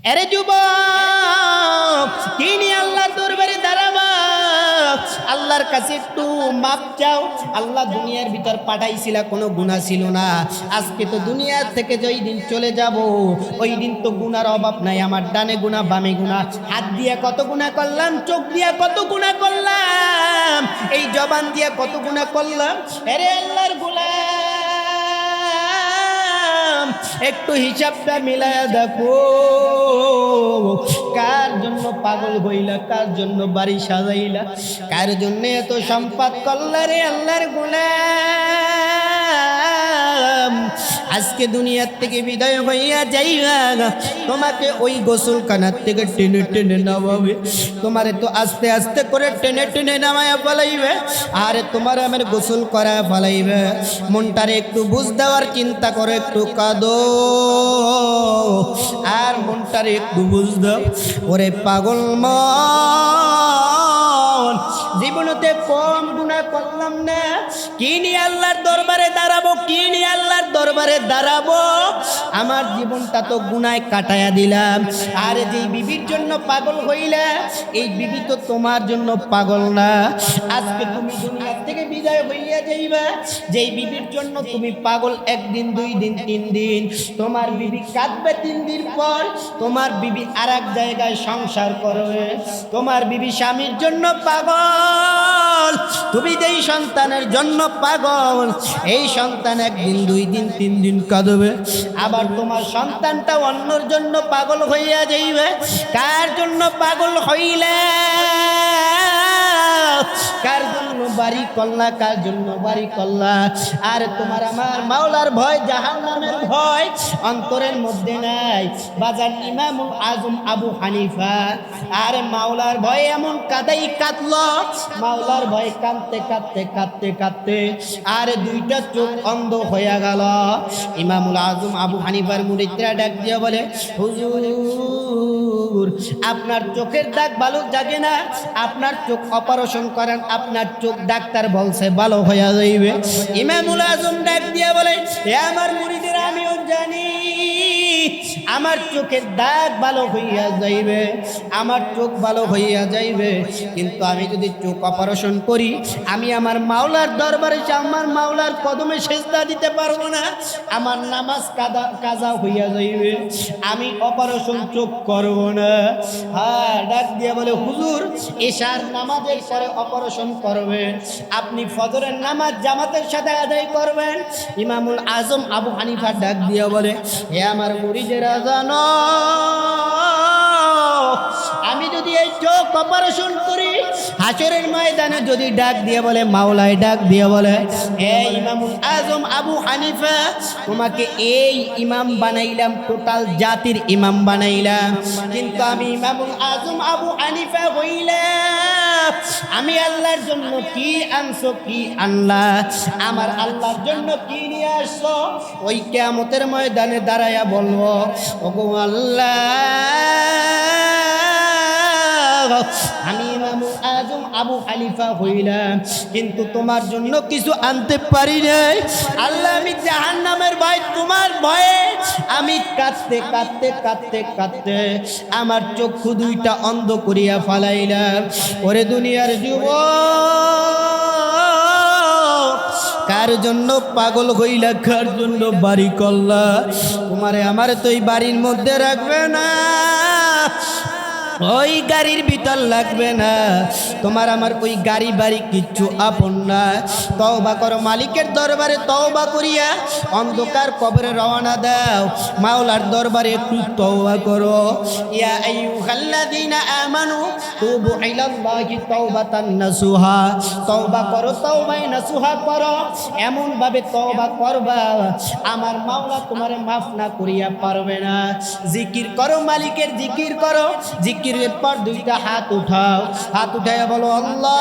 আরে যুবক, কি নিয়ে আল্লাহর দরবারে দাঁড়াবা? আল্লাহর কাছে একটু মাপ চাও। আল্লাহ দুনিয়ার ভিতর পাঠাইছিলা, কোনো গুনাহ ছিল না। আজকে তো দুনিয়া থেকে যেই দিন চলে যাব, ওই দিন তো গুনার অভাব নাই। আমার ডানে গুনাহ, বামে গুনাহ, হাত দিয়া কত গুনাহ করলাম, চোখ দিয়া কত গুনাহ করলাম, এই জবান দিয়া কত গুনাহ করলাম। আরে আল্লাহর গোলাম, একটু হিসাবটা মিলায়া দেখো। কার জন্য পাগল হইলা, কার জন্য বাড়ি সাজাইলা, কার জন্য এত সম্পদ করলা রে আল্লাহর গোলাম? আজকে দুনিয়ার থেকে বিদায় হইয়া যাইবা, তোমাকে ওই গোসলখানার থেকে টেনে টেনে নামাবে। তোমারে তো আস্তে আস্তে করে টেনে টেনে নামায়া ফেলাইবে, আর তোমার আমার গোসল করা ফেলাইবে। মনটারে একটু বুঝ দেওয়ার চিন্তা করো, একটু কাঁদো আর মনটারে একটু বুঝ দাও। ওরে পাগল মন, জীবনতে কম গুনাহ করলাম না, কি নিয়ে আল্লাহর দরবারে দাঁড়াবো, কি নিয়ে আল্লাহর দরবারে দাঁড়াবো? আমার জীবনটা তো গুনায় কাটায়া দিলাম। আর যেই বিবির জন্য পাগল হইলা, এই বিবি তো তোমার জন্য পাগল না। আজকে তুমি দুনিয়া থেকে বিদায় হইয়া যাইবা, যেই বিবির জন্য তুমি পাগল, একদিন, 2 দিন, 3 দিন, তোমার বিবি কাঁদবে। 3 দিন পর তোমার বিবি আর এক জায়গায় সংসার করবে। তোমার বিবি স্বামীর জন্য পাগল, তুমি যেই সন্তানের জন্য পাগল, এই সন্তান একদিন, 2 দিন, 3 দিন কাঁদবে। আবার তোমার সন্তানটা অন্যর জন্য পাগল হইয়া যাইবে। কার জন্য পাগল হইলে, কার জন্য বাড়ি করলা, কার জন্য বাড়ি করলা? আর তোমার আমার মাওলার ভয়, জাহান্নামের ভয় অন্তরের মধ্যে নাই। বাজার ইমামুল আজম আবু হানিফা আর মাওলার ভয় এমন কাদাই কাঁদলো, মাওলার ভয় কাঁদতে কাঁদতে কাঁদতে কাঁদতে আর 2টা চোখ অন্ধ হয়ে গেল। ইমামুল আজম আবু হানিফার মুরিদরা ডাক দিয়ে বলে, হুজুর, আপনার চোখের দাগ ভালো জাগে না, আপনার চোখ অপারেশন করেন, আপনার চোখ ডাক্তার বলছে ভালো হয়ে যাইবে। ইমামুল আজম ডাক দিয়ে বলে, হে আমার মুরিদেরা, আমিও জানি আমার চোখের দাগ ভালো হইয়া যাইবে, আমার চোখ ভালো হইয়া যাইবে, কিন্তু আমি যদি চোখ অপারেশন করি, আমি আমার মাওলার দরবারে আমার মাওলার কদমে সেজদা দিতে পারবো না, আমার নামাজ কাজা হইয়া যাইবে, আমি অপারেশন চোখ করব না। হ্যাঁ, ডাক দিয়ে বলে, হুজুর, এশার নামাজের পরে অপারেশন করবেন, আপনি ফজরের নামাজ জামাতের সাথে আদায় করবেন। ইমামুল আজম আবু হানিফা ডাক দিয়ে বলে, হে আমার মুরিদেরা, জানো আমি যদি এই চোখ অপারেশন করি, হাসরের ময়দানে যদি ডাক দিয়ে বলে, মাওলায় ডাক দিয়ে বলে, হে ইমামুল আজম আবু হানিফা, তোমাকে এই ইমাম বানাইলাম, টোটাল জাতির ইমাম বানাইলাম, কিন্তু আমি ইমামুল আজম আবু হানিফা হইলাম, আমি আল্লাহর জন্য কি আনছো, কি আনলা, আমার আল্লাহর জন্য কি নিয়ে আসছো? ওই কিয়ামতের ময়দানে দাঁড়ায়া বলবো, ওগো আল্লাহ, আমি ইমামুল আজম আবু হানিফা হইলাম, কিন্তু তোমার জন্য কিছু আনতে পারি নাই। আল্লাহ, আমি জাহান্নামের ভয়, তোমার ভয়ে আমি কাঁদতে কাঁদতে কাঁদতে কাঁদতে আমার চক্ষু 2টা অন্ধ করিয়া ফালাইলাম। ওরে দুনিয়ার যুবক, কার জন্য পাগল হইলা, কার জন্য বাড়ি করলা? তোমারে আমারে তো এই বাড়ির মধ্যে রাখবে না, ওই গাড়ির ভিতর লাগবে না, তোমার আমার ওই গাড়ি বাড়ি কিচ্ছু আপন না। তওবা করো, মালিকের দরবারে তওবা করিয়া অন্ধকার কবরে রওনা দাও। মাওলার দরবারে একটু তওবা করো। ইয়া আইয়ুহাল্লাযীনা আমানু তুবু ইলাল্লাহি তাওবাতান নাসুহা, তওবা করো, তওবায়ে নাসুহা করো, এমন ভাবে তওবা করবা আমার মাওলা তোমারে মাফ না করিয়া পারবে না। জিকির করো, মালিকের জিকির করো, জিকিরের পর 2টা হাত উঠাও, হাত উঠাইয়া বলো, আল্লাহ,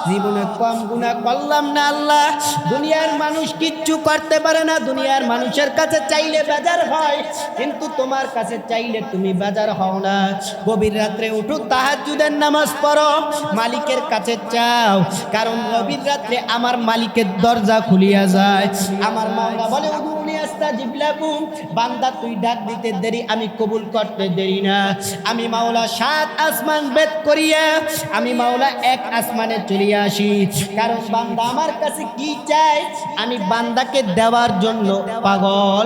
জীবনে কম গুনাহ করলাম না আল্লাহ। দুনিয়ার মানুষ কিচ্ছু করতে পারে না, দুনিয়ার মানুষের কাছে চাইলে বেজার হয়, কিন্তু তোমার কাছে চাইলে তুমি বেজার হও না। গভীর রাত্রে উঠো, তাহাজ্জুদের নামাজ পড়ো, মালিকের কাছে চাও, কারণ গভীর রাত্রে আমার মালিকের দরজা খুলিয়া যায়। আমার মাওলা বলে, উদুনি আস্তাজিব লাকুম, বান্দা তুই ডাক দিতে দেরি, আমি কবুল করতে দেরি না। আমি মাওলা 7 আসমান ভেদ করিয়া আমি মাওলা 1 আসমানে চলে আসি, কারণ বান্দা আমার কাছে কি চায় আমি বান্দাকে দেওয়ার জন্য পাগল।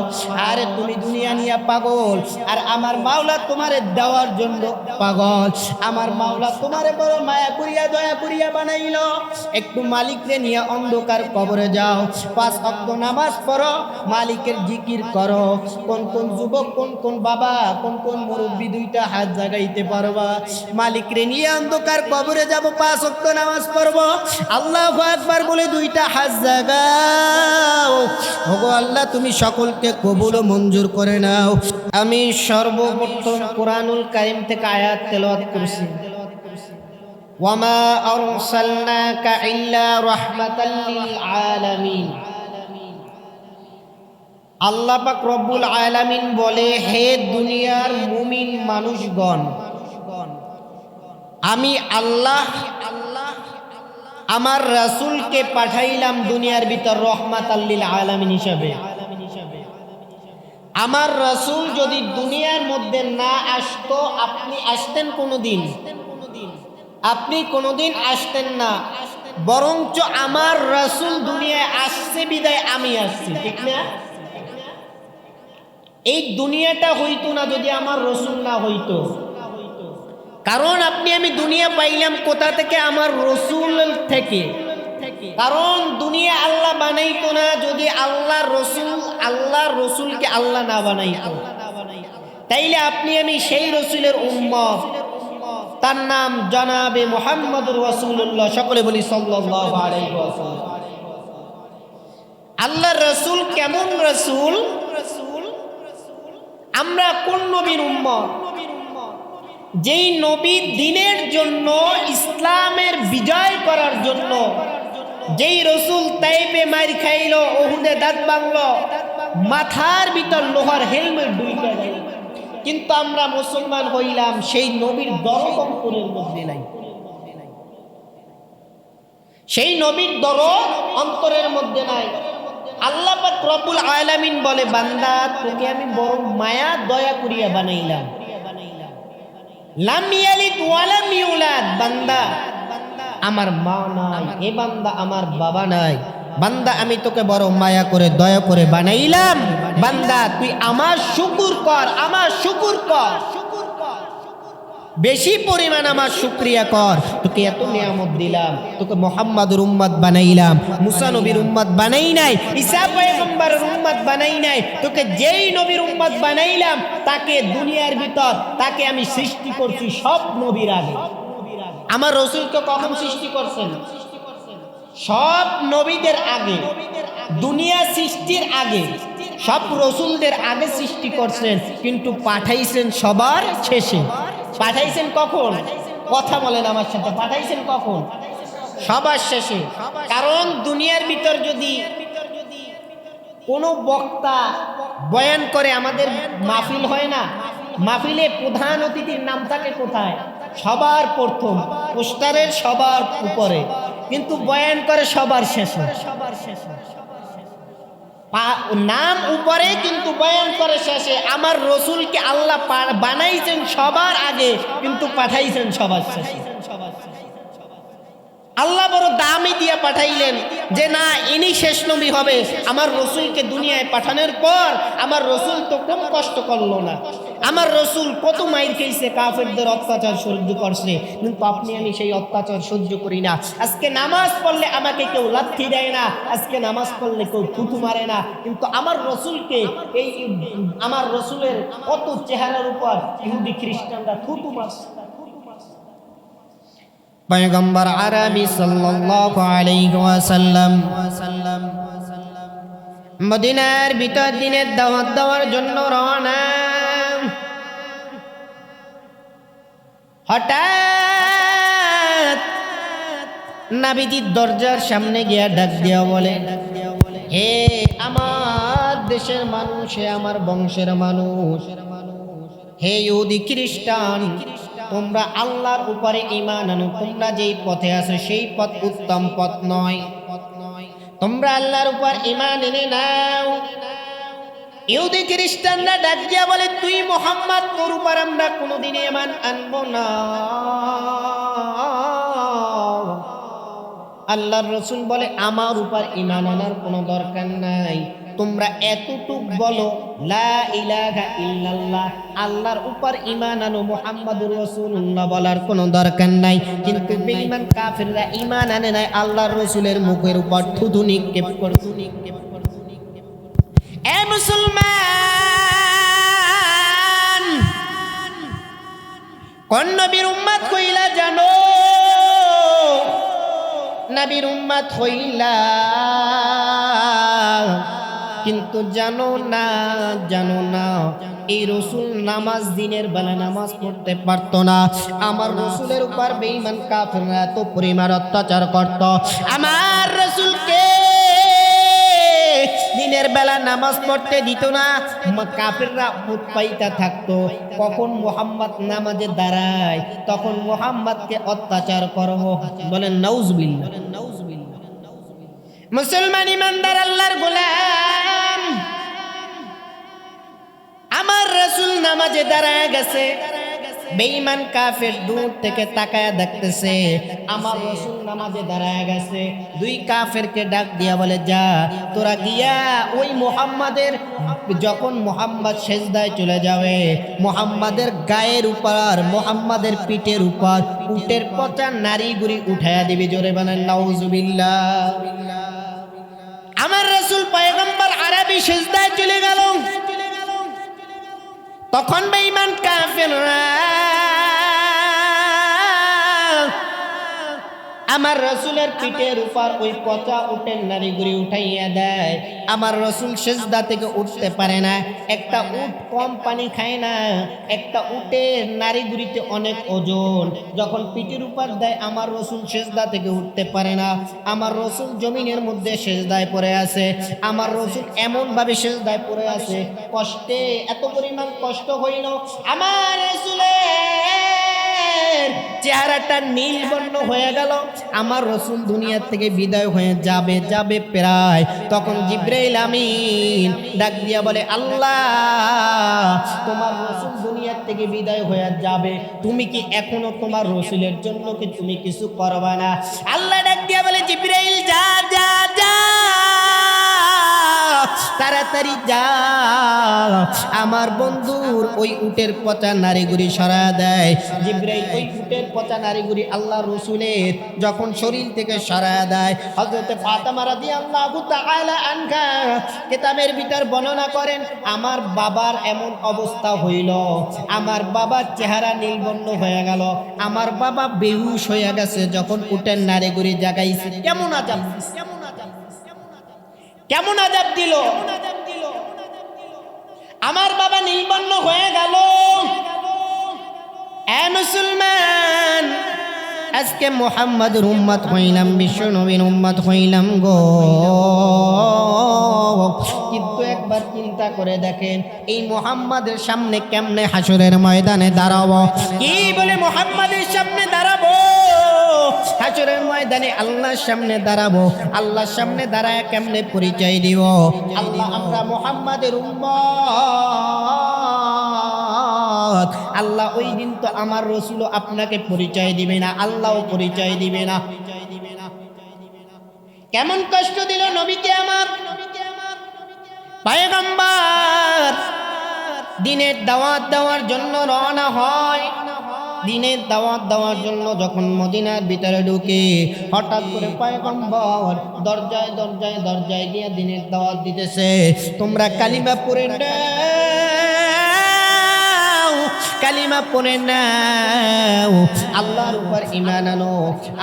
আরে তুমি দুনিয়া নিয়ে পাগল, আর আমার মাওলা তোমারে দেওয়ার জন্য পাগল। আমার মাওলা তোমারে বড় মায়া করিয়া দয়া করিয়া বানাইলো। একটু মালিকরে নিয়ে অন্ধকার কবরে যাও, 5 ওয়াক্ত নামাজ পড়ো, মালিকের জিকির করো। কোন কোন যুবক, কোন কোন বাবা, কোন কোন মুরব্বী 2টা হাত জাগাইতে পারবা? মালিকরে নিয়ে অন্ধকার কবরে যাব, 5 ওয়াক্ত নামাজ পড়বো, আল্লাহু আকবার বলে 2টা হাত জাগাও। ওগো আল্লাহ, তুমি সকলকে কবুল ও মঞ্জুর করে নাও। আমি সর্বপ্রথম কোরআনুল কারীম থেকে আয়াত তেলাওয়াত করছি। ওয়ামা আরসালনাকা ইল্লা রাহমাতাল লিল আলামিন। আল্লাহ পাক রব্বুল আলামিন বলে, হে দুনিয়ার মুমিন মানুষগণ, আমি আল্লাহ আমার রাসূলকে পাঠাইলাম দুনিয়ার ভিতর রহমাতাল লিল আলামিন হিসাবে। আমার রাসূল যদি দুনিয়ার মধ্যে না আসতো, আপনি আসতেন কোনোদিন? আপনি কোনোদিন আসতেন না, বরঞ্চ আমার রাসূল দুনিয়ায় আসছে বিদায় আমি আসছি, ঠিক না? এই দুনিয়াটা হইতো না যদি আমার রাসূল না হইতো। কারণ আপনি আমি দুনিয়া পাইলাম কোথা থেকে? আমার রাসূল থেকে। কারণ দুনিয়া আল্লাহ বানাইতো না যদি আল্লাহর রাসূলকে আল্লাহ না বানাইতো। তাইলে আপনি আমি সেই রাসূলের উম্মত, তার নাম জনাবে মুহাম্মদুর রাসূলুল্লাহ। সকলে বলি সাল্লাল্লাহু আলাইহি ওয়াসাল্লাম। আল্লাহর রাসূল কেমন রাসূল? আমরা কোন নবীর উম্মত? যেই নবী দ্বীনের জন্য, ইসলামের বিজয় করার জন্য, যেই রাসূল তাইফে মার খাইলো, উহুদে দাঁত ভাঙলো, মাথার ভিতর লোহার হেলমেট ঢুইকা গেল, কিন্তু আমরা মুসলমান হইলাম সেই নবীর দরদ অন্তরের মধ্যে নাই। সেই নবীর দরদ অন্তরের মধ্যে নাই। আল্লাহ পাক রব্বুল আলামিন বলে, বান্দা তোকে আমি বড় মায়া দয়া করিয়া বানাইলাম। লাম ইয়ালিদ ওয়া লাম ইউলাদ, বান্দা আমার মা নাই, এ বান্দা আমার বাবা নাই। বান্দা আমি তোকে বড় মায়া করে দয়া করে বানাইলাম, বান্দা তুই আমার শুকর কর, আমার শুকর কর, বেশি পরিমাণ আমার শুকরিয়া কর। তোকে এত নিয়ামত দিলাম, তোকে মুহাম্মাদুর উম্মত বানাইলাম, মুসা নবীর উম্মত বানাই নাই, ঈসা পয়গম্বরের উম্মত বানাই নাই। তোকে যেই নবীর উম্মত বানাইলাম তাকে দুনিয়ার ভিতর তাকে আমি সৃষ্টি করছি সব নবীর আগে। আমার রাসূলকে কখন সৃষ্টি করছেন? সব নবীদের আগে, দুনিয়া সৃষ্টির আগে, সব রাসূলদের আগে সৃষ্টি করছেন, কিন্তু পাঠাইছেন সবার শেষে। পাঠাইছেন কখন? কথা বলেন আমার সাথে, পাঠাইছেন কখন? সবার শেষে। কারণ দুনিয়ার ভিতর যদি কোনো বক্তা বয়ান করে, আমাদের মাহফিল হয় না, মাহফিলে প্রধান অতিথির নাম থাকে কোথায়? সবার প্রথম, পোস্টারের সবার উপরে, কিন্তু বয়ান করে সবার শেষে। নাম উপরে কিন্তু বয়ান করে শেষে। আমার রাসূলকে আল্লাহ বানাইছেন সবার আগে, কিন্তু পাঠাইছেন সবার শেষে। আল্লাহ বড় দামি দিয়ে পাঠাইলেন যে না, ইনি শেষ নবী হবে। আমার রাসূলকে দুনিয়ায় পাঠানোর পর আমার রাসূল তো কম কষ্ট করলো না, আমার রাসূল কত মাইর খেয়েছে, কাফেরদের অত্যাচার সহ্য করছে, কিন্তু আপনি আমি সেই অত্যাচার সহ্য করি না। আজকে নামাজ পড়লে আমাকে কেউ লাথি দেয় না, আজকে নামাজ পড়লে কেউ থুতু মারে না, কিন্তু আমার রাসূলকে, এই আমার রাসূলের কত চেহারার উপর ইহুদি খ্রিস্টানরা থুতু মারছে। পয়গম্বর আরবি সাল্লাল্লাহু আলাইহি ওয়াসাল্লাম মদিনার ভিতর দিনের দাওয়াত দেওয়ার জন্য রওনা। হঠাৎ নবীজির দরজার সামনে গিয়া ডাক দিয়া বলে, হে আমার দেশের মানুষ, হে আমার বংশের মানুষ, হে ইহুদি খ্রিস্টান, তোমরা আল্লাহর উপরে ঈমান আনো। তোমরা যেই পথে আছো সেই পথ উত্তম পথ নয়। তোমরা আল্লাহর উপর ঈমান এনে নাও। ইহুদি খ্রিস্টানরা ডাক দিয়া বলে, তুই মুহাম্মদ, তোর উপর আমরা কোনোদিন ঈমান আনবো না। আল্লাহর রাসূল বলে, আমার উপর ঈমান আনার কোনো দরকার নাই, তোমরা এতটুক বলো লা ইলাহা ইল্লাল্লাহ, আল্লাহর উপর ঈমান আনো, মুহাম্মাদুর রাসূলুল্লাহ বলার কোনো দরকার নাই। কিন্তু বেঈমান কাফিররা ঈমান আনে নাই, আল্লাহর রাসূলের মুখের উপর থুতু নিক্ষেপ করত। এ মুসলমান, কোন নবীর উম্মত কইলা জানো? নবীর উম্মত হইলা, কিন্তু জানো না এই রসুল নামাজ দিনের বেলা নামাজ পড়তে পারতো না। আমার রসুলের উপর বেঈমান কাফিররা এত পরিমাণ অত্যাচার করত। আমার রসুলকে দিনের বেলা নামাজ পড়তে দিত না। কাফিররা উৎপাইতা থাকতো, কখন মুহাম্মদ নামাজে দাঁড়ায় তখন মুহাম্মদকে অত্যাচার করব। বলেন নাউজুবিল্লাহ। মুসলমান ইমানদার আল্লাহর গোলাম, আমার রাসূল নামাজে দাঁড়ায় গেছে, বেঈমান কাফের দূর থেকে তাকায়া দেখতেছে আমার রাসূল নামাজে দাঁড়ায় গেছে। দুই কাফেরকে ডাক দিয়া বলে, যা তোরা গিয়া ওই মুহাম্মাদের, যখন মুহাম্মদ সেজদায় চলে যাবে, মুহাম্মাদের গায়ের উপর, মুহাম্মাদের পিঠের উপর উটের পচা নাড়িগুড়ি উঠায়া দিবি। জোরে বলেন নাউজুবিল্লাহ। আমার রাসূল পয়গম্বর আরবি সেজদায় চলে গেল, তখন বেঈমান কাফেররা আমার রাসূলের পিঠের উপর ওই পচা উটের নাড়িগুড়ি উঠাইয়া দেয়। আমার রাসূল সেজদা থেকে উঠতে পারে না। একটা উট কম পানি খায় না, একটা উটের নাড়িগুড়িতে অনেক ওজন, যখন পিঠের উপর দেয় আমার রাসূল সেজদা থেকে উঠতে পারে না। আমার রাসূল জমিনের মধ্যে সেজদায় পড়ে আছে। আমার রাসূল এমন ভাবে সেজদায় পড়ে আছে, কষ্টে এত পরিমাণ কষ্ট হইল আমার রাসূলের চেহারাটা নীল বর্ণ হয়ে গেল। আমার রাসূল দুনিয়া থেকে বিদায় হয়ে যাবে প্রায়, তখন জিবরাইল আমিন ডাক দিয়া বলে, আল্লাহ তোমার রাসূল দুনিয়া থেকে বিদায় হয়ে যাবে, তুমি কি এখনো তোমার রাসূলের জন্য কি তুমি কিছু করবা না? আল্লাহ ডাক দিয়া বলে, জিবরাইল যা যা যা, তাড়াতাড়ি যা, আমার বন্ধুর ওই উটের পচা নাড়িগুড়ি সরা দেয়। জিবরাইল ওই উটের পচা নাড়িগুড়ি আল্লাহ রসুলের যখন শরীর থেকে সরা দেয়, হযরত ফাতেমা রাদিয়াল্লাহু তাআলা আনহা কিতাবের ভিতর বর্ণনা করেন, আমার বাবার এমন অবস্থা হইল, আমার বাবার চেহারা নীলবর্ণ হয়ে গেল, আমার বাবা বেহুশ হয়ে গেছে যখন উটের নাড়িগুড়ি জাগাইছে। কেমন আযাব, কেমন আযাব দিল, আমার বাবা নীলবর্ণ হয়ে গেল। এ মুসলমান, আজকে মুহাম্মদের উম্মত হইলাম, বিশ্ব নবীর উম্মত হইলাম গো, কিন্তু একবার চিন্তা করে দেখেন এই মুহাম্মাদের সামনে কেমনে হাসরের ময়দানে দাঁড়াবো। কি বলে মুহাম্মাদের সামনে দাঁড়াবো? হাসরের ময়দানে আল্লাহর সামনে দাঁড়াবো। আল্লাহর সামনে দাঁড়ায় কেমনে পরিচয় দিব? আল্লাহ আমরা মুহাম্মাদের উম্মত। আল্লাহ ওই দিন তো আমার রাসূল আপনাকে পরিচয় দিবে না, আল্লাহও পরিচয় দিবে না। কেমন কষ্ট দিল নবীকে আমার পয়গম্বর। দিনের দাওয়াত দেওয়ার জন্য রওনা হয়, দিনের দাওয়াত দেওয়ার জন্য যখন মদিনার ভিতরে ঢুকে, হঠাৎ করে পয়গম্বর দরজায় দরজায় দরজায় গিয়ে দিনের দাওয়াত দিতেছে, তোমরা কালিমা পড়ে নাও, কালিমা পড়ে নাও, আল্লাহর উপর ঈমান আনো।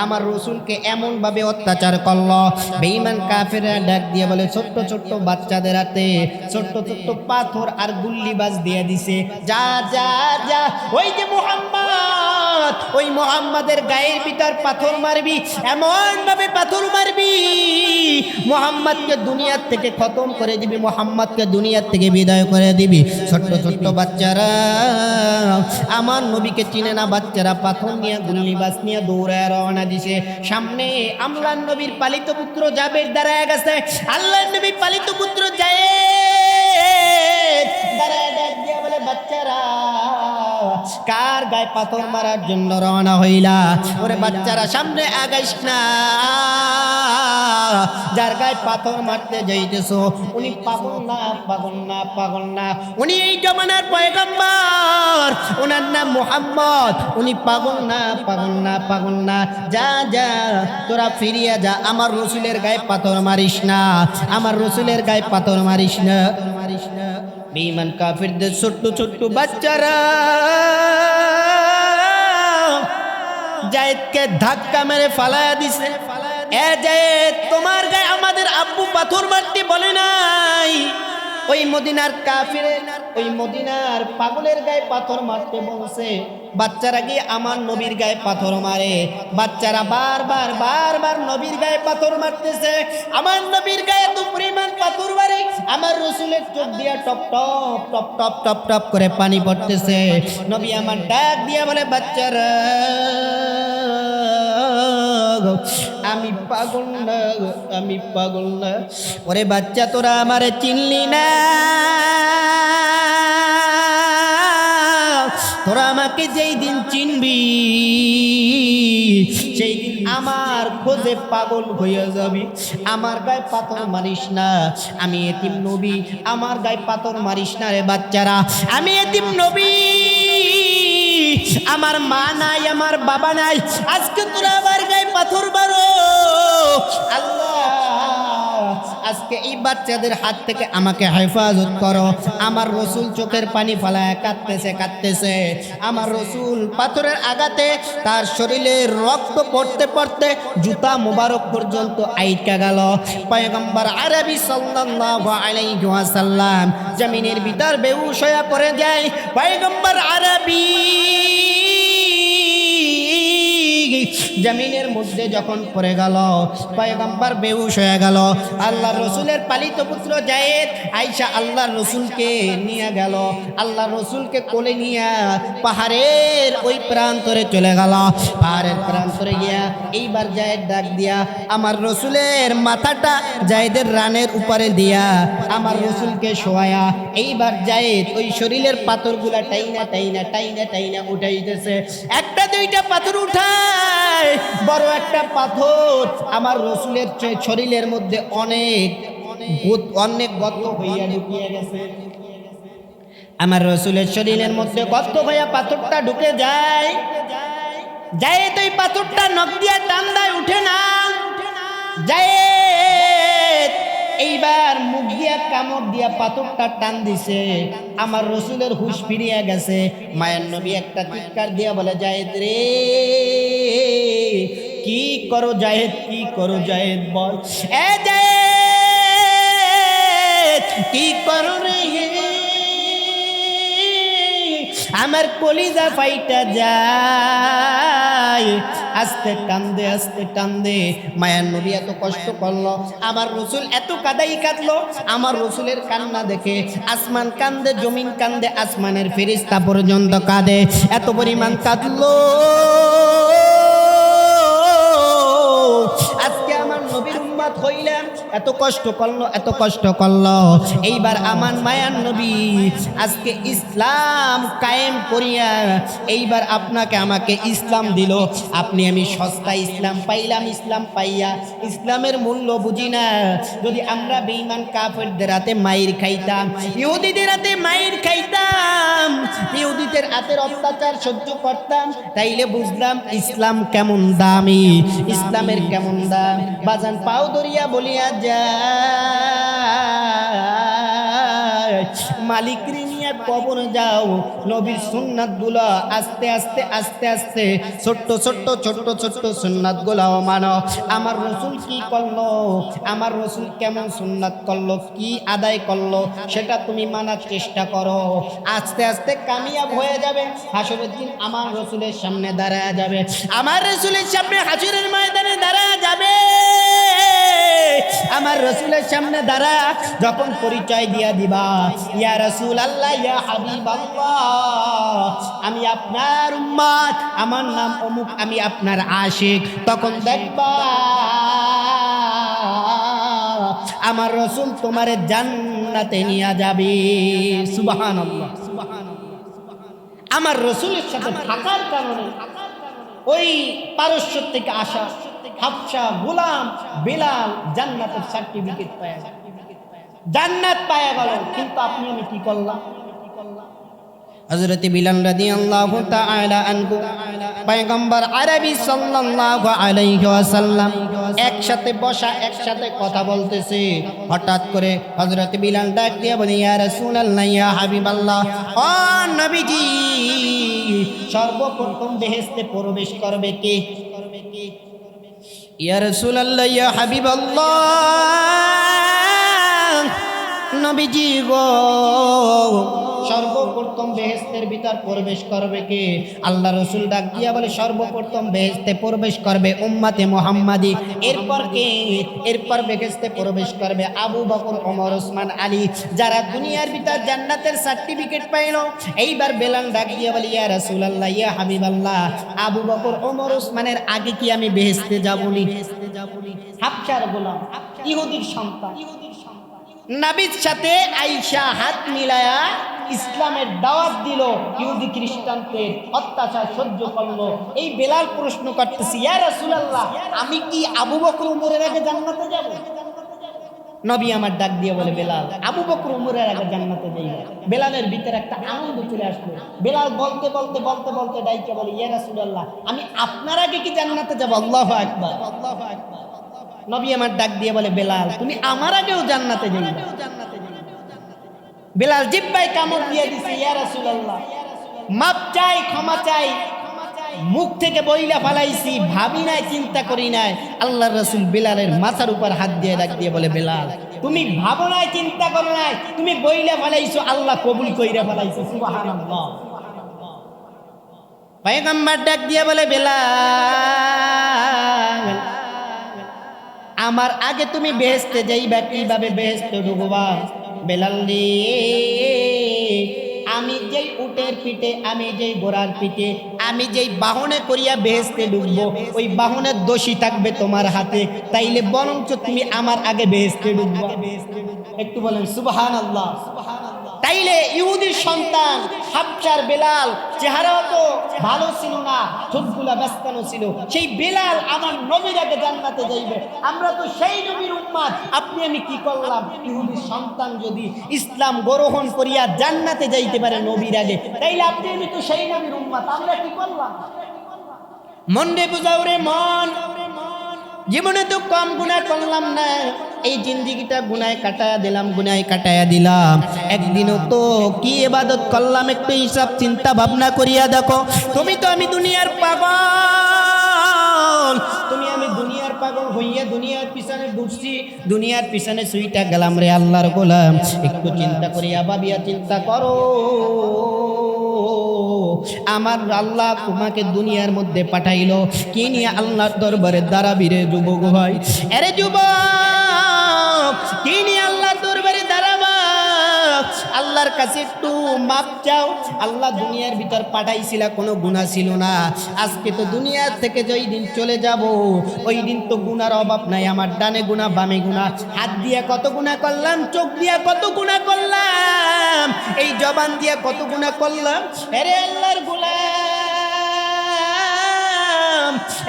আমার রাসূলকে এমন ভাবে অত্যাচার করলো, বেঈমান কাফেররা ডাক দিয়ে বলে, ছোট্ট ছোট্ট বাচ্চাদের হাতে ছোট্ট ছোট্ট পাথর আর গুল্লিবাজ দিয়ে দিছে, যা যা যা, ওই যে মুহাম্মদ, ওই মুহাম্মাদের গায়ের ভিতর পাথর মারবি, এমন ভাবে পাথর মারবি মুহাম্মদকে দুনিয়ার থেকে খতম করে দিবি, মুহাম্মদকে দুনিয়ার থেকে বিদায় করে দিবি। ছোট্ট ছোট্ট বাচ্চারা আমার নবীকে চিনে না, বাচ্চারা পাথর নিয়ে গুল্লিবাজ নিয়ে দৌড়ায় রওনা দিছে। সামনে আল্লাহর নবীর পালিত পুত্র জাবের দাঁড়ায় গেছে। আল্লাহর নবীর পালিত পুত্র যায় দাঁড়ায় ডাক দিয়া বলে বাচ্চারা কার গায়ে পাথর মারার জন্য রওনা হইলা? ওরে বাচ্চারা সামনে আগাইস না, যার গায়ে পাথর মারতে যাইতেছো উনি পাগল না, পাগল না, পাগল না, উনি এই জমানার পয়গম্বর, ওনার নাম মুহাম্মদ, উনি পাগল না, পাগল না, পাগল না। যা যা তোরা ফিরিয়া যা, আমার রসুলের গায়ে পাথর মারিস না, আমার রসুলের গায়ে পাথর মারিস না, মারিস না। বেঈমান কাফিরদের ছোট্ট ছোট্ট বাচ্চারা জায়েদকে ধাক্কা মেরে ফালায়া দিছে। এ জায়েদ, তোমার গায়ে আমাদের আব্বু পাথর মারতে বলে নাই, ওই মদিনার কাফির, ওই মদিনার পাগলের গায়ে পাথর মারতে বলছে। বাচ্চারা গিয়ে আমার নবীর গায়ে পাথর মারে, বাচ্চারা বারবার বারবার নবীর গায়ে পাথর মারতেছে। আমার নবীর গায়ে তো পরিমাণ পাথর মারে, আমার রসুলের চোখ দিয়া top top top top top top করে পানি পড়তেছে। নবী আমার ডাক দিয়া বলে বাচ্চারা আমি পাগল না, আমি পাগল না। ওরে বাচ্চা তোরা আমারে চিনলি না, তোরা আমাকে যেই দিন চিনবি সেই দিন আমার খোঁজে পাগল হইয়া যাবি। আমার গায়ে পাথর মারিস না, আমি এতিম নবী, আমার গায়ে পাথর মারিস না রে বাচ্চারা, আমি এতিম নবী, আমার মা নাই, আমার বাবা নাই, আজকে তোরা আমার গায়ে পাথর মারো। আল্লাহ আজকে এই বাচ্চাদের হাত থেকে আমাকে হেফাজত করো। আমার রসুল চোখের পানি ফালায় কাঁদতেছে, কাঁদতেছে। আমার রসুল পাথরের আঘাতে তার শরীরে রক্ত পড়তে পড়তে জুতা মুবারক পর্যন্ত আইকা গেল। পয়গম্বর আরবি সাল্লাল্লাহু আলাইহি ওয়াসাল্লাম জমিনের ভিতর বেহুশ হয়ে পড়ে যায়। পয়গম্বর আরবি জমিনের মধ্যে যখন পড়ে গেল, পয়গম্বর বেহুশ হয়ে গেল। আল্লাহর রসুলের পালিত পুত্র জায়েদ আয়েশা আল্লাহর রসুলকে নিয়ে গেল, আল্লাহর রসুলকে কোলে নিয়ে পাহাড়ের ওই প্রান্তরে চলে গেল। পাহাড়ের প্রান্তরে গিয়া এইবার জায়েদ ডাক দিয়া আমার রসুলের মাথাটা জায়েদের রানের উপরে দিয়া আমার রসুলকে শোয়ায়া এইবার জায়েদ ওই শরীরের পাথরগুলা টাইনা টাইনা টাইনা টাইনা উঠাইতেছে। একটা দুইটা পাথর উঠায়, বড় একটা পাথর আমার রসুলের শরীরের মধ্যে অনেক অনেক গর্ত হইয়া ঢুকিয়ে গেছে। আমার রসুলের শরীরের মধ্যে গর্ত হইয়া পাথরটা ঢুকে যায়। জায়েদ ওই পাথরটা নখ দিয়া টান দেয়, উঠে না। জায়েদ এইবার মুখ দিয়া কামড় দিয়া পাথরটা টান দিছে, আমার রসুলের হুঁশ ফিরিয়া গেছে। মায়ের নবী একটা চিৎকার দিয়া বলে জায়েদ রে, কি করো জায়েদ, কি করো জায়েদ, বল এ জায়েদ কি করো রে, আমার কলিজা ফাইটা যায়। আস্তে কান্দে, আস্তে কান্দে। মায়ার নবী এত কষ্ট করলো, আমার রসুল এত কাদাই কাঁদলো। আমার রসুলের কান্না দেখে আসমান কান্দে, জমিন কান্দে, আসমানের ফেরেশতা পর্যন্ত কাঁদে, এত পরিমাণ কাঁদলো। আজকে আমার নবীর উম্মত হইলাম, এত কষ্ট করলো, এত কষ্ট করলো। এইবার আমার মায়ার নবী আজকে ইসলাম কায়েম করিয়া এইবার আপনাকে আমাকে ইসলাম দিল। আপনি আমি সস্তা ইসলাম পাইলাম, ইসলাম পাইয়া ইসলামের মূল্য বুঝি না। যদি আমরা বেঈমান কাফেরদের হাতে মাইর খাইতাম, ইহুদিদের হাতে মাইর খাইতাম, ইহুদিদের হাতের অত্যাচার সহ্য করতাম, তাইলে বুঝলাম ইসলাম কেমন দামি, ইসলামের কেমন দাম। বাজান পাও দরিয়া বলিয়া যায়, মালিক নিয়ে কবর যাও, নবীর সুন্নাত গুলো আস্তে আস্তে আস্তে আস্তে ছোট্ট ছোট্ট ছোট্ট ছোট্ট সুন্নাত গুলাও মানো। আমার রসুল কি করলো, আমার রসুল কেমন সুন্নাত করলো, কি আদায় করলো, সেটা তুমি মানার চেষ্টা করো। আস্তে আস্তে কামিয়াব হয়ে যাবে। হাসরের দিন আমার রসুলের সামনে দাঁড়ায় যাবে, আমার রসুলের সামনে হাসরের ময়দানে দাঁড়ায় যাবে। আমার রসুলের সামনে দাঁড়া যখন পরিচয় দিয়া দিবা, ইয়া রাসূল আল্লাহ, ইয়া হাবিব আল্লাহ, আমি আপনার উম্মত, আমার নাম অমুক, আমি আপনার আশিক, তখন দেখবা আমার রসুল তোমারে জান্নাত জান্নাতে নিয়ে যাবে। সুবহানাল্লাহ। আমার রাসূলের সাথে থাকার কারণে ওই পারস্য থেকে আসা হাফসা গোলাম বেলাল জান্নাতের সার্টিফিকেট পায়, জান্নাত পায়া গেল। কিন্তু আপনি আমি কি করলাম? হযরত বিলাল রাদিয়াল্লাহু তাআলা আনহু পয়গম্বর আরবি সাল্লাল্লাহু আলাইহি ওয়াসাল্লাম একসাথে বসা, একসাথে কথা বলতেছে। হঠাৎ করে হযরত বিলাল ডাক দিয়ে বলে, ইয়া রাসূলুল্লাহ, ইয়া হাবিবাল্লাহ, ও নবীজি, সর্বপ্রথম বেহেশতে প্রবেশ করবে কে? ইয়া রাসূলুল্লাহ, ইয়া হাবিবাল্লাহ, নবীজি গো, সর্বপ্রথম বেহেশতের ভিতর প্রবেশ করবে কে? আল্লাহ রাসূল ডাক দিয়া বলে, সর্বপ্রথম বেহেশতে প্রবেশ করবে উম্মতে মুহাম্মাদি। এরপর কে? এরপর বেহেশতে প্রবেশ করবে আবু বকর, ওমর, ওসমান, আলী, যারা দুনিয়ার ভিতর জান্নাতের সার্টিফিকেট পাইল। এইবার বেলাল ডাক দিয়া বলে, ইয়া রাসূলুল্লাহ, ইয়া হাবিবাল্লাহ, আবু বকর, ওমর, ওসমানের আগে কি আমি বেহেশতে যাবনি? হাফসার গোলাম, ইহুদির সন্তান, নবীর সাথে আয়েশা হাত মিলায়া ইসলামের দাওয়াত দিল, ইহুদি খ্রিস্টানদের অত্যাচার সহ্য করলো। এই বেলাল প্রশ্ন করতেছি, ইয়া রাসূলুল্লাহ, আমি কি আবু বকর উমরের আগে জান্নাতে যাব? নবী আমার ডাক দিয়ে বলে, বেলাল, আবু বকর উমরের আগে জান্নাতে যাইবে। বেলালের ভিতরে একটা আনন্দ চলে আসলো। বেলাল বলতে বলতে বলতে বলতে ডাইকে বলে, ইয়া রাসূলুল্লাহ, আমি আপনার আগে কি জান্নাতে যাব? আল্লাহু আকবার, আল্লাহু আকবার। নবী আমার ডাক দিয়ে বলে, বেলাল, তুমি আমার আগেও জান্নাতে যাইবে। বেলাল জিহ্বায় কামড় দিয়ে দিছে, ইয়া রাসূলুল্লাহ, মাপ চাই, ক্ষমা চাই, মুখ থেকে বইলা ফালাইছি, ভাবি নাই, চিন্তা করি নাই। আল্লাহর রাসূল বেলালের মাথার উপর হাত দিয়ে ডাক দিয়ে বলে, বেলাল, তুমি ভাবো নাই, চিন্তা করো নাই, তুমি বইলা ফালাইছো, আল্লাহ কবুল কইরা ফালাইছো। সুবহানাল্লাহ। পয়গম্বর ডাক দিয়ে বলে, বেলাল, আমার আগে তুমি বেহেশতে যাইবা, কিভাবে বেহেশতে ঢুকবা? বেলাল রে, আমি যেই উটের পিঠে, আমি যেই ঘোড়ার পিঠে, আমি যেই বাহনে করিয়া বেহেশতে ঢুকবো, ওই বাহনের দোষী থাকবে তোমার হাতে। তাইলে বরঞ্চ তুমি আমার আগে বেহেশতে ঢুকবা। একটু বলেন সুবহানাল্লাহ। তাইলে ইহুদির সন্তান হাফসার বেলাল চেহারাও তো ভালো ছিল না, ঠোঁটগুলা বেস্তানো ছিল। সেই বেলাল আমার নবীর আগে জান্নাতে যাইবে। আমরা তো সেই নবীর উম্মত। আপনি আমি কি করলাম? ইহুদির সন্তান যদি ইসলাম গ্রহণ করিয়া জান্নাতে যাইতে পারে নবীর আগে, তাইলে আপনি আমি তো সেই নবীর উম্মত। আমরা কি করলাম? মন রে বুঝাও রে মন, জীবনে তো কম গুনাহ করলাম না, এই জিন্দেগিটা গুনায় কাটায়া দিলাম, গুনায় কাটায়া দিলাম। একদিনও তো কি ইবাদত করলাম, একটু হিসাব চিন্তা ভাবনা করিয়া দেখো। তুমি তো আমি দুনিয়ার পাগল, তুমি আমি দুনিয়ার পাগল হইয়া দুনিয়ার পিছনে ঘুরছি, দুনিয়ার পিছনে সুইটা গেলাম রে আল্লাহর গোলাম। একটু চিন্তা করিয়া ভাবিয়া চিন্তা করো, আমার আল্লাহ তোমাকে দুনিয়ার মধ্যে পাঠাইলো কি নিয়ে? আল্লাহর দরবারে দাঁড়াবি রে যুবক ভাই, আরে যুবক, কি নিয়ে আল্লাহর দরবারে দাঁড়াবা? আল্লাহর কাছে একটু মাপ চাও। আল্লাহ দুনিয়ার ভিতর পাঠাইছিল, কোনো গুনাহ ছিল না। আজকে তো দুনিয়ার থেকে যেই দিন চলে যাব, ওই দিন তো গুনার অভাব নাই। আমার ডানে গুনাহ, বামে গুনাহ, হাত দিয়া কত গুনাহ করলাম, চোখ দিয়া কত গুনাহ করলাম, এই জবান দিয়া কত গুনাহ করলাম। আরে আল্লাহর গোলাম,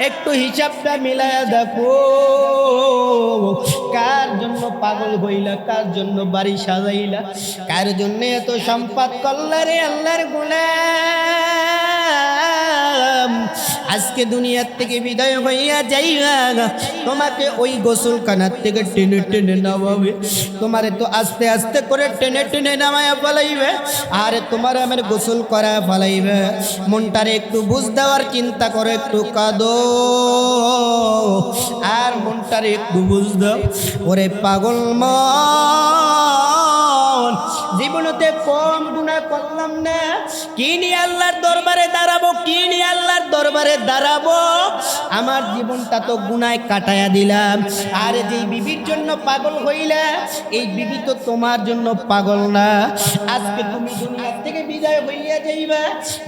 একটু হিসাবটা মিলায়া দেখো। কার জন্য পাগল হইলা, কার জন্য বাড়ি সাজাইলা, কার জন্য এত সম্পদ করলা রে আল্লাহর গোলাম? আজকে দুনিয়ার থেকে বিদায় হইয়া যাইবা, তোমাকে ওই গোসলখানার থেকে টেনে টেনে নামাবে, তোমারে তো আস্তে আস্তে করে টেনে টেনে নামায়া ফেলাইবে, আর তোমার আমার গোসল করা ফেলাইবে। মনটারে একটু বুঝ দেওয়ার চিন্তা করে, একটু কাঁদো আর মনটারে একটু বুঝ দাও। ওরে পাগল মন, জীবনতে কম গুনাহ করলাম না, কি নিয়ে আল্লাহর দরবারে দাঁড়াবো, কি নিয়ে আল্লাহর দরবারে দাঁড়াবো? আমার জীবনটা তো গুনায় কাটায়া দিলাম। আর যেই বিবির জন্য পাগল হইলা, এই বিবি তো তোমার জন্য পাগল না। আজকে তুমি দুনিয়া থেকে বিদায় হইয়া যাইবা,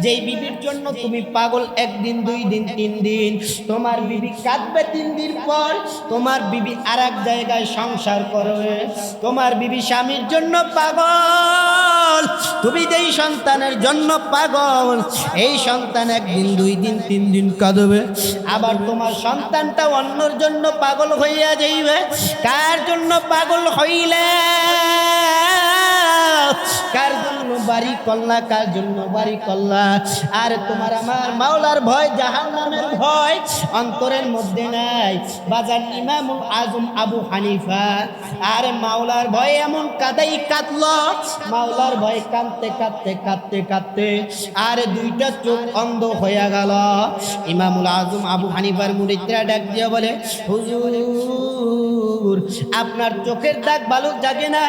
যেই বিবির জন্য তুমি পাগল 1 দিন 2 দিন 3 দিন, তোমার বিবি কাঁদবে 3 দিন পর, তোমার বিবি আরেক জায়গায় সংসার করবে, তোমার বিবি স্বামীর জন্য পাগল, তুমি যেই সন্তানের জন্য পাগল, এই সন্তান 1 দিন 2 দিন 3 দিন কাঁদবে, আবার তোমার সন্তানটা অন্যর জন্য পাগল হইয়া যাইবে। কার জন্য পাগল হইলে, কার জন্য বাড়ি করলা, কার জন্য বাড়ি করলা? আর তোমার আমার মাওলার ভয়, জাহান্নামের ভয় অন্তরের মধ্যে নাই। বাজার ইমামুল আজম আবু হানিফা আর মাওলার ভয় এমন কাদাই কাঁদলো, মাওলার ভয় কাঁদতে কাঁদতে কাঁদতে কাঁদতে আর 2টা চোখ অন্ধ হয়ে গেল। ইমামুল আজম আবু হানিফার মুরিদরা ডাক দিয়ে বলে, হুজুর আপনার চোখের দাগ ভালো জাগে না,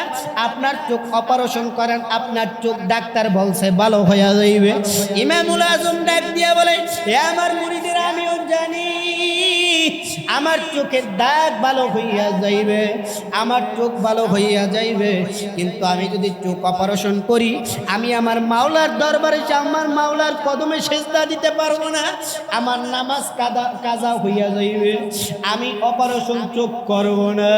আপনার চোখ অপারেশন করেন, আপনার চোখ ডাক্তার বলছে ভালো হয়ে যাইবে। ইমামুল আজম ডাক দিয়ে বলে, হে আমার মুরিদেরা, আমিও জানি আমার চোখের দাগ ভালো হইয়া যাইবে, আমার চোখ ভালো হইয়া যাইবে, কিন্তু আমি যদি চোখ অপারেশন করি, আমি আমার মাওলার দরবারে আমার মাওলার কদমে সেজদা দিতে পারবো না, আমার নামাজ কাজা হইয়া যাইবে, আমি অপারেশন চোখ করব না।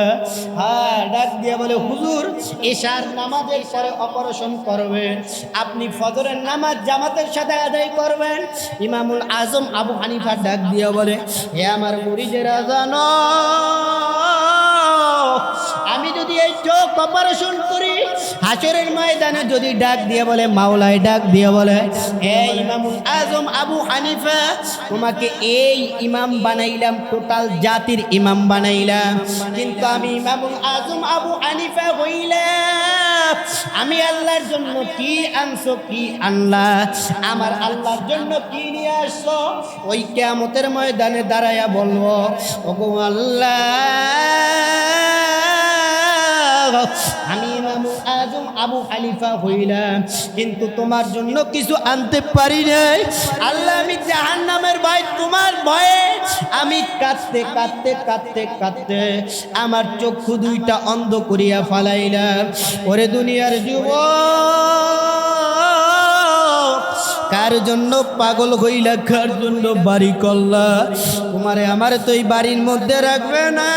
হ্যাঁ, ডাক দিয়ে বলে, হুজুর এশার নামাজের পরে অপারেশন করবেন, আপনি ফজরের নামাজ জামাতের সাথে আদায় করবেন। ইমামুল আজম আবু হানিফা ডাক দিয়ে বলে, হে আমার মুরিদেরা, জানো আমি যদি এই চোখ অপারেশন করি, হাসরের ময়দানে যদি ডাক দিয়ে বলে, মাওলায় ডাক দিয়ে বলে, হে ইমামুল আজম আবু হানিফা, তোমাকে এই ইমাম বানাইলাম, টোটাল জাতির ইমাম বানাইলাম, কিন্তু আমি ইমামুল আজম আবু হানিফা হইলাম, আমি আল্লাহর জন্য কি আনছো, কি আনলা, আমার আল্লাহর জন্য কি নিয়ে আসছো, ওই কিয়ামতের ময়দানে দাঁড়ায়া বলবো, ওগো আল্লাহ, আমি ইমামুল আজম আবু হানিফা হইলাম, কিন্তু তোমার জন্য কিছু আনতে পারি নাই। আল্লাহ, আমি জাহান্নামের ভয়, তোমার ভয়ে আমি কাঁদতে কাঁদতে কাঁদতে কাঁদতে আমার চক্ষু 2টা অন্ধ করিয়া ফালাইলাম। ওরে দুনিয়ার যুবক, কার জন্য পাগল হইলা, কার জন্য বাড়ি করলা? তোমারে আমারে তো এই বাড়ির মধ্যে রাখবে না,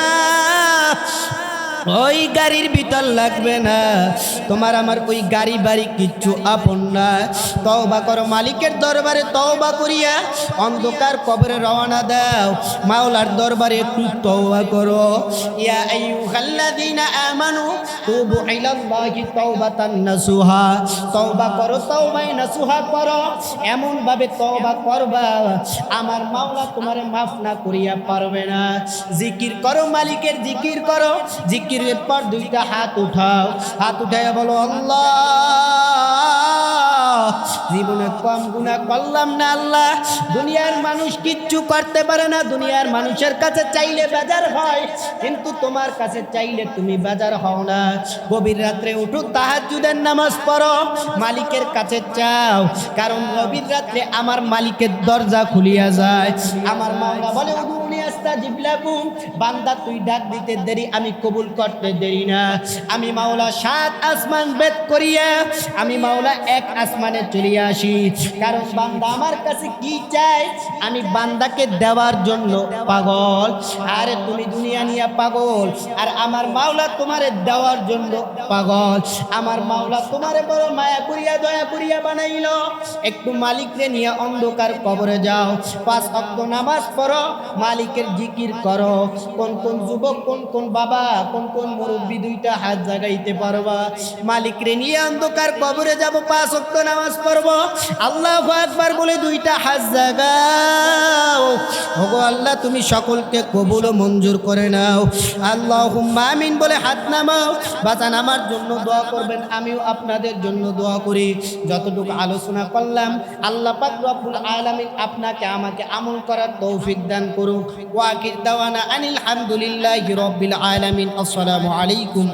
ওই গাড়ির ভিতর লাগবে না, তোমার আমার ওই গাড়ি বাড়ি কিচ্ছু আপন না। তওবা করো, মালিকের দরবারে তওবা করিয়া অন্ধকার কবরে রওনা দাও, মাওলার দরবারে একটু তওবা করো। ইয়া আইয়ুহাল্লাযীনা আমানু তুবু ইলাল্লাহি তাওবাতান নাসুহা, তওবা করো, তওবাই নাসুহা করো, এমন ভাবে তওবা করবা আমার মাওলা তোমারে মাফ না করিয়া পারবে না। জিকির করো, মালিকের জিকির করো, জিকিরের পর 2টা হাত উঠাও, হাত উঠাইয়া বলো, আল্লাহ, জীবনে কম গুনাহ করলাম না আল্লাহ, দুনিয়ার মানুষ কিচ্ছু করতে পারে না, দুনিয়ার মানুষের কাছে চাইলে বেজার হয়, কিন্তু তোমার কাছে চাইলে তুমি বেজার হও না। গভীর রাত্রে উঠো, তাহাজ্জুদের নামাজ পড়ো, মালিকের কাছে চাও, কারণ গভীর রাত্রে আমার মালিকের দরজা খুলিয়া যায়। আমার মাওলা বলে, উদুনি আস্তাজিব লাকুম, বান্দা তুই ডাক দিতে দেরি, আমি কবুল করতে দেরি না। আমি মাওলা 7 আসমান ভেদ করিয়া আমি মাওলা 1 আসমানে চলে আসি, কারণ বান্দা আমার কাছে কি চায় আমি বান্দাকে দেওয়ার জন্য পাগল। আরে তুমি দুনিয়া নিয়ে পাগল, আর আমার মাওলা তোমারে দেওয়ার জন্য পাগল। আমার মাওলা তোমারে বড় মায়া করিয়া দয়া করিয়া বানাইলো। একটু মালিকরে নিয়ে অন্ধকার কবরে যাও, 5 ওয়াক্ত নামাজ পড়ো, মালিকের জিকির করো। কোন কোন যুবক, কোন কোন বাবা, কোন কোন মুরব্বী 2টা হাত জাগাইতে পারবা? মালিকরে নিয়ে অন্ধকার কবরে যাব, 5 ওয়াক্ত নামাজ পড়বো, আল্লাহু আকবার বলে 2টা হাত জাগাও। ওগো আল্লাহ, তুমি সকলকে কবুল ও মঞ্জুর করে নাও। আল্লাহুম্মা আমিন বলে হাত নামাও। বাজান আমার জন্য দোয়া করবেন, আমিও আপনাদের জন্য দোয়া করি। যতটুকু আলোচনা করলাম আল্লাহ পাক রব্বুল আলামিন আপনাকে আমাকে আমল করার তৌফিক দান করুক। ওয়া আখির দাওয়ানা আনিল হামদুলিল্লাহি রব্বিল আলামিন। আসসালামু আলাইকুম।